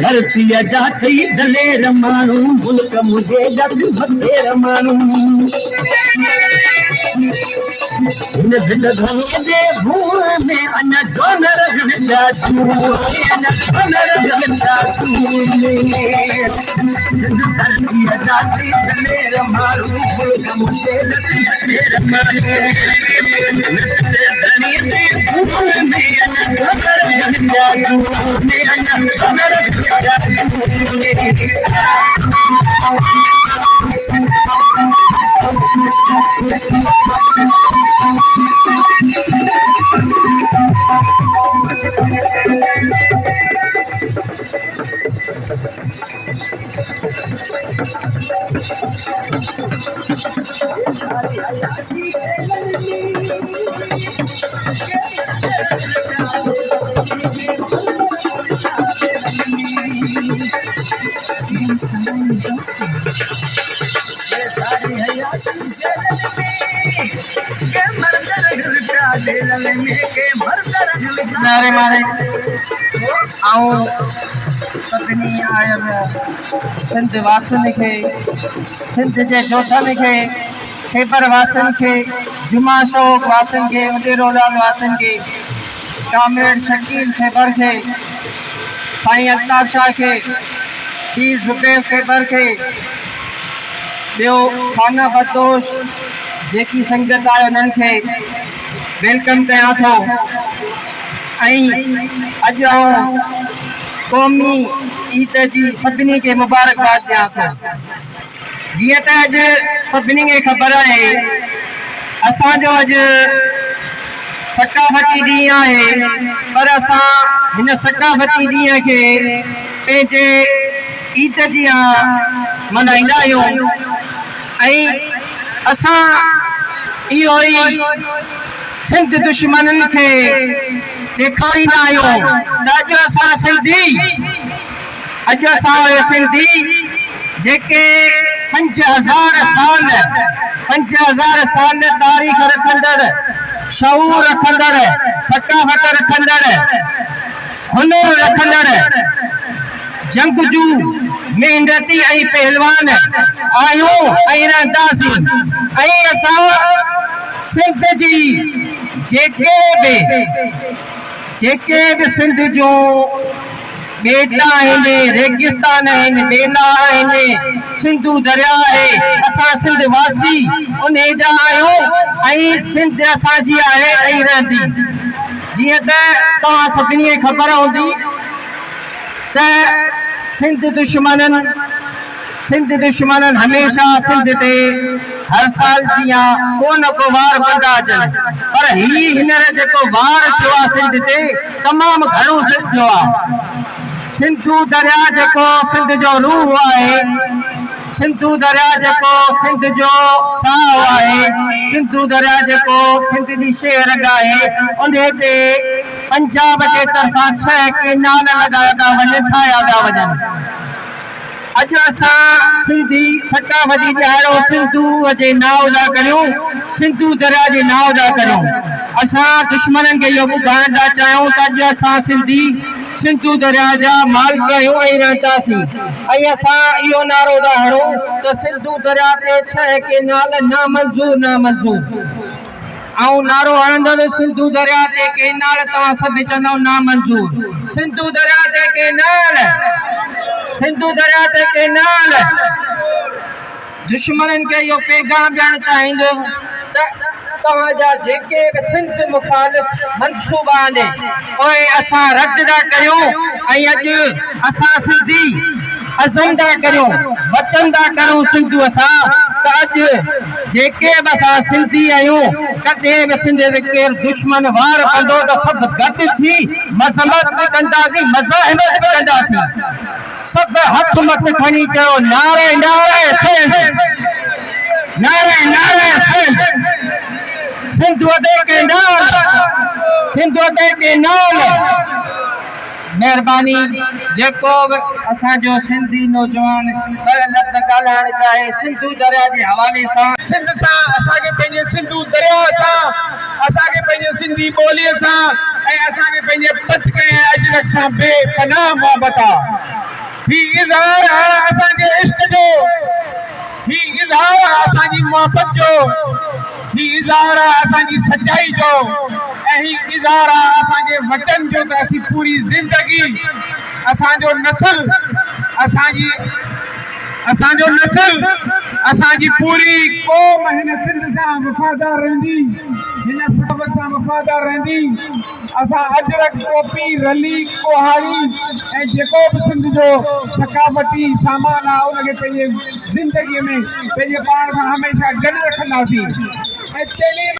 धरती जाती दलेर मानू मुल्क मुझे जग भतेर मानू दे भूल में अन डोनर जातू अन डोनर जातू धरती जाती दलेर मानू मुल्क मुझे जग भतेर मानू भूल में अन डोनर जातू अन डोनर नारे मारे आओ सभिनी आयल सिंध वासन खे सिंध जे जोधन खे खैबर वासन खे जुमा शौक़ वासन खे उदेरोलाल वासन खे कामिर शकील खैबर खे साईं अल्ताफ शाह खे पीर ज़ुबैर खैबर खे ॿियो खाना बदोश जेकी संगत आहे उन्हनि खे वेलकम कयां थो ऐं अॼु आउं क़ौमी ईद जी सभिनी खे मुबारकबाद ॾियां थो। जीअं त अॼु सभिनी खे ख़बर आहे असांजो अॼु सकाफ़ती ॾींहुं आहे, पर असां हिन सकाफ़ती ॾींहं खे पंहिंजे ईद जी मल्हाईंदा आहियूं ऐं असां इहो ई सिंध दुश्मननि खे ॾेखारींदा आहियूं त अॼु असां सिंधी जेके 5000 साल तारीख़ रखंदड़, शऊर रखंदड़, सकाफ़त रखंदड़, हुनर रखंदड़, जंगजू मेहनती ऐं पहलवान आहियूं ऐं रहंदासीं ऐं असां सिंध जी जेके बि सिंध जो बेटा आहिनि, रेगिस्तान आहिनि, बेला आहिनि, सिंधू दरिया आहे, असां सिंध वासी उन जा आहियूं ऐं सिंध असांजी आहे ऐं रहंदी। जीअं त तव्हां सभिनी खे ख़बर हूंदी त सिंध दुश्मननि हमेशह सिंध ते हर साल जीअं को न को वार कंदा अचनि, पर हींअर जेको वार थियो आहे सिंध ते तमामु घणो थियो आहे। सिंधू दरिया जेको सिंध जो रूह आहे, सिंधू दरिया जेको सिंध जो साह आहे, सिंधू दरिया जेको सिंध जी शेर आहे, उन ते पंजाब जे तरफ़ां 6 केनाल लॻाया था वञनि, ठाहिया था वञनि। अॼु असां सिंधी सकाफ़ती ॾियारो सिंधू जे नाव था करियूं, सिंधू दरिया जे नाव था करियूं। असां दुश्मननि खे इहो ॿुधाइण था चाहियूं त अॼु असां सिंधी सिंधू दरिया जा मालिक आहियूं ऐं रहंदासीं ऐं असां इहो नारो था हणूं त सिंधू दरिया ते 6 केनाल नामंज़ूर ऐं नारो हणंदड़ सिंधू दरिया ते केनाल तव्हां सभु चवंदव नामंज़ूर। सिंधू दरिया ते केनाल, सिंधू दरिया ते केनाल। दुश्मननि खे इहो पैगाम ॾियणु चाहींदुसि त तव्हांजा जेके बि सिंध मुखालिफ़ मंसूबा आहिनि उहे असां रद्द था करियूं ऐं अॼु असां सिंधी अज़म था करियूं, वचन था करूं सिंधू असां त अॼु जेके बि असां सिंधी आहियूं कॾहिं बि सिंध ते केरु दुश्मन वार कंदो त सभु गॾु थी मज़मत बि कंदासीं, मज़ाहिमत बि कंदासीं। सभु हथ मथे खणी चयो नारे नारे सिंध, नारे नारे सिंध, सिंधू ते केनाल, सिंधू ते केनाल। महिरबानी जेको बि असांजो सिंधी नौजवान लफ़्ज़ ॻाल्हाइण चाहे सिंधू दरिया जे हवाले सां, सिंध सां असांखे पंहिंजे सिंधू दरिया सां, असांखे पंहिंजे सिंधी ॿोलीअ सां ऐं असांखे पंहिंजे पत खे अजरक सां बेपनाह मोहबत आहे। ही इज़हार आहे असांजे इश्क जो, ही इज़हार आहे असांजी मोहबत जो, ही इज़हार आहे असांजी सचाई जो, ऐं ही इज़हार आहे असांजे वचन जो त असीं पूरी ज़िंदगी असांजो नस्ल असांजी पूरी क़ौम हिन सिंध सां वफ़ादार रहंदी, हिन मोहबत सां वफ़ादार रहंदी। असां अजरक टोपी रली कोहारी ऐं जेको बि सिंध जो सकाफ़ती सामान आहे उनखे पंहिंजे ज़िंदगीअ में पंहिंजे पाण सां हमेशह गॾु रखंदासीं। ऐं तइलीम